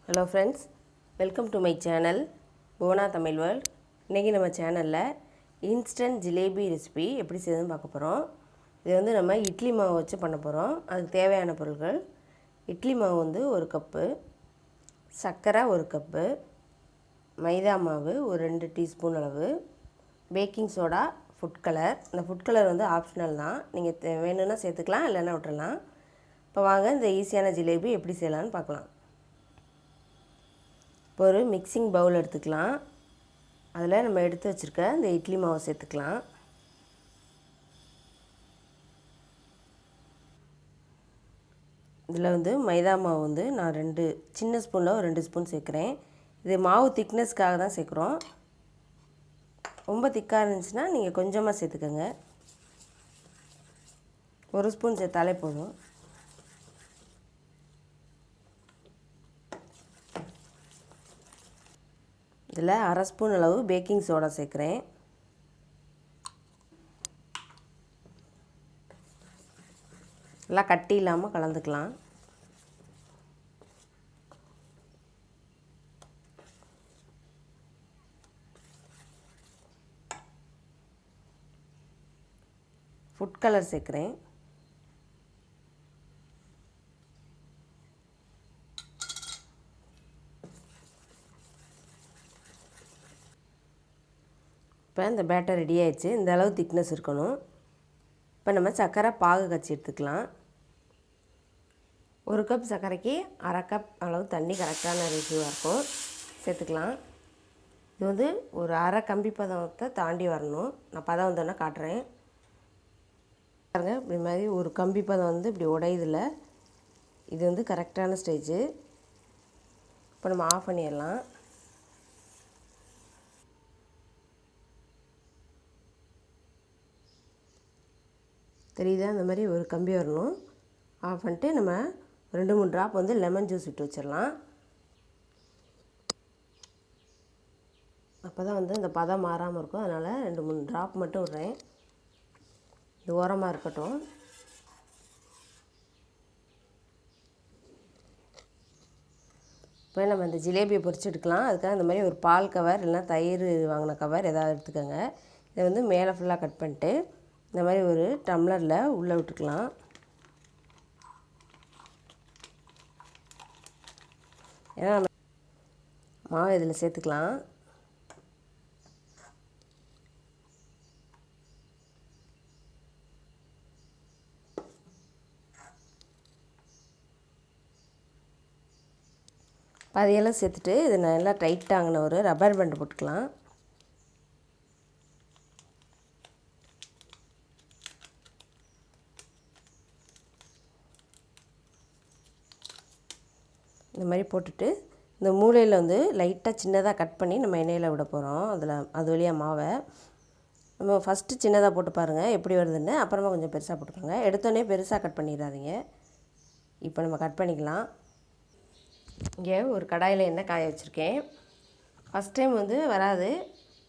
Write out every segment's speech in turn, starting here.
Hello friends, welcome to my channel போனா Tamil world. இன்றைக்கி நம்ம சேனலில் இன்ஸ்டன்ட் ஜிலேபி ரெசிபி எப்படி செய்யுதுன்னு பார்க்க போகிறோம். இது வந்து நம்ம இட்லி மாவு வச்சு பண்ண போகிறோம். அதுக்கு தேவையான பொருட்கள்: இட்லி மாவு வந்து 1 கப்பு, சர்க்கரை 1 கப்பு, மைதா மாவு ஒரு 2 டீஸ்பூன் அளவு, பேக்கிங் சோடா, ஃபுட் கலர். இந்த ஃபுட் கலர் வந்து ஆப்ஷனல் தான், நீங்கள் வேணும்னா சேர்த்துக்கலாம், இல்லைன்னா விட்டுறலாம். இப்போ வாங்க இந்த ஈஸியான ஜிலேபி எப்படி செய்யலான்னு பார்க்கலாம். இப்போ ஒரு மிக்சிங் பவுல் எடுத்துக்கலாம். அதில் நம்ம எடுத்து வச்சுருக்க இந்த இட்லி மாவை சேர்த்துக்கலாம். இதில் வந்து மைதா மாவு வந்து நான் 2 சின்ன ஸ்பூனில் ஒரு 2 ஸ்பூன் சேர்க்குறேன். இது மாவு திக்னஸ்க்காக தான் சேர்க்குறோம். ரொம்ப திக்காக இருந்துச்சுன்னா நீங்கள் கொஞ்சமாக சேர்த்துக்கோங்க. 1 ஸ்பூன் சேர்த்தாலே போதும். இதில் 1/2 ஸ்பூன் அளவு பேக்கிங் சோடா சேர்க்குறேன். நல்லா கட்டி இல்லாமல் கலந்துக்கலாம். ஃபுட் கலர் சேர்க்குறேன். இப்போ இந்த பேட்டர் ரெடி ஆயிடுச்சு. இந்த அளவு திக்னஸ் இருக்கணும். இப்போ நம்ம சர்க்கரை பாகு காய்ச்சி எடுத்துக்கலாம். 1 கப் சர்க்கரைக்கு 1/2 கப் அளவு தண்ணி கரெக்டான ரேஷியோவாக இருக்கும், சேர்த்துக்கலாம். இது வந்து ஒரு அரை கம்பி பதத்தை தாண்டி வரணும். நான் பதம் வந்தோன்னே காட்டுறேன் பாருங்கள். இப்படி மாதிரி ஒரு கம்பி பதம் வந்து இப்படி உடையுதில்ல, இது வந்து கரெக்டான ஸ்டேஜு. இப்போ நம்ம ஆஃப் பண்ணிடலாம். தெரியுதா? இந்த மாதிரி ஒரு கம்பி வரணும். ஆஃப் பண்ணிட்டு நம்ம 2-3 ட்ராப் வந்து லெமன் ஜூஸ் விட்டு வச்சிடலாம். அப்போ தான் வந்து இந்த பதம் மாறாமல் இருக்கும். அதனால் 2-3 ட்ராப் மட்டும் விட்றேன். இது ஓரமாக இருக்கட்டும். இப்போ நம்ம இந்த ஜிலேபியை பொரிச்சு எடுக்கலாம். அதுக்காக இந்த மாதிரி ஒரு பால் கவர் இல்லைனா தயிர் வாங்கின கவர் ஏதாவது எடுத்துக்கோங்க. இதை வந்து மேலே ஃபுல்லாக கட் பண்ணிட்டு இந்த மாதிரி ஒரு டம்ளரில் உள்ளே விட்டுக்கலாம். ஏன்னா நம்ம மாவு இதில் சேர்த்துக்கலாம். பாதியெல்லாம் சேர்த்துட்டு இதை நல்லா டைட்டாகின ஒரு ரப்பர் பேண்ட் போட்டுக்கலாம். இந்த மாதிரி போட்டுட்டு இந்த மூலையில் வந்து லைட்டாக சின்னதாக கட் பண்ணி நம்ம எண்ணெயில் விட போகிறோம். அது வழியாக மாவை நம்ம ஃபஸ்ட்டு சின்னதாக போட்டு பாருங்கள் எப்படி வருதுன்னு. அப்புறமா கொஞ்சம் பெருசாக போட்டுக்கோங்க. எடுத்தோடனே பெருசாக கட் பண்ணிடாதீங்க. இப்போ நம்ம கட் பண்ணிக்கலாம். இங்கே ஒரு கடாயில் எண்ணெய் காய வச்சுருக்கேன். ஃபஸ்ட் டைம் வந்து வராது,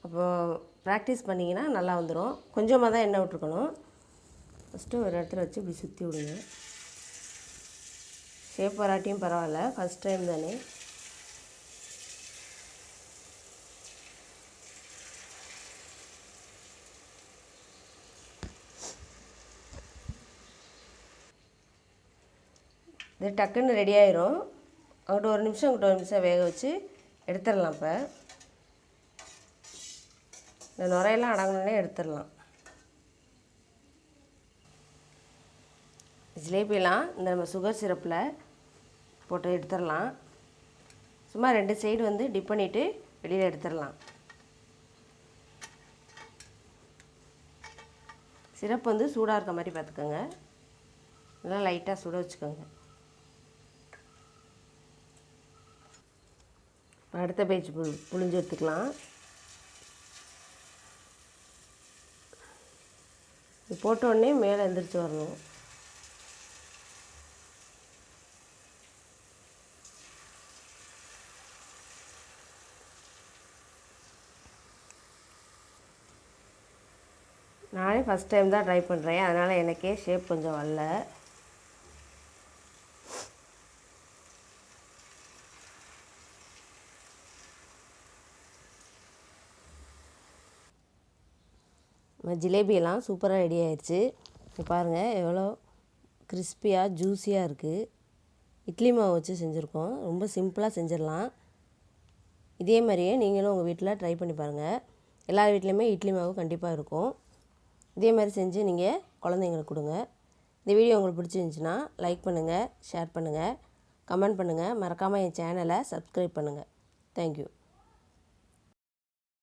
அப்போது ப்ராக்டிஸ் பண்ணிங்கன்னா நல்லா வந்துடும். கொஞ்சமாக தான் எண்ணெய் விட்டுருக்கணும். ஃபஸ்ட்டு ஒரு இடத்துல வச்சு இப்படி சுற்றி விடுங்க. ஷேப் வராட்டியும் பரவாயில்ல, ஃபஸ்ட் டைம் தானே. இது டக்குன்னு ரெடி ஆயிரும். அங்கிட்ட 1 நிமிஷம் இங்கிட்ட 1 நிமிஷம் வேக வச்சு எடுத்துடலாம். இப்போ இந்த நுரையெல்லாம் அடங்கினோடனே எடுத்துடலாம். ஜிலேபியெல்லாம் இந்த நம்ம சுகர் சிரப்பில் போட்டு எடுத்துடலாம். சும்மா 2 சைடு வந்து டிப் பண்ணிவிட்டு வெளியில் எடுத்துடலாம். சிரப்பு வந்து சூடாக இருக்க மாதிரி பார்த்துக்கோங்க. நல்லா லைட்டாக சுட வச்சுக்கோங்க. அடுத்த பேஜ் புழிஞ்சு எடுத்துக்கலாம். இது போட்ட உடனே மேலே எந்திரிச்சு வரணும். நானே ஃபஸ்ட் டைம் தான் ட்ரை பண்ணுறேன், அதனால் எனக்கே ஷேப் கொஞ்சம் வரல. ஜிலேபியெல்லாம் சூப்பராக ரெடி ஆயிடுச்சு. இப்போ பாருங்கள் எவ்வளோ கிறிஸ்பியாக ஜூஸியாக இருக்குது. இட்லி மாவு வச்சு செஞ்சுருக்கோம். ரொம்ப சிம்பிளாக செஞ்சிடலாம். இதே மாதிரியே நீங்களும் உங்கள் வீட்டில் ட்ரை பண்ணி பாருங்கள். எல்லார் வீட்லேயுமே இட்லி மாவு கண்டிப்பாக இருக்கும். இதே மாதிரி செஞ்சு நீங்கள் குழந்தைங்களுக்கு கொடுங்க. இந்த வீடியோ உங்களுக்கு பிடிச்சிருந்துச்சின்னா லைக் பண்ணுங்கள், ஷேர் பண்ணுங்கள், கமெண்ட் பண்ணுங்கள். மறக்காமல் என் சேனலை சப்ஸ்கிரைப் பண்ணுங்கள். தேங்க்யூ.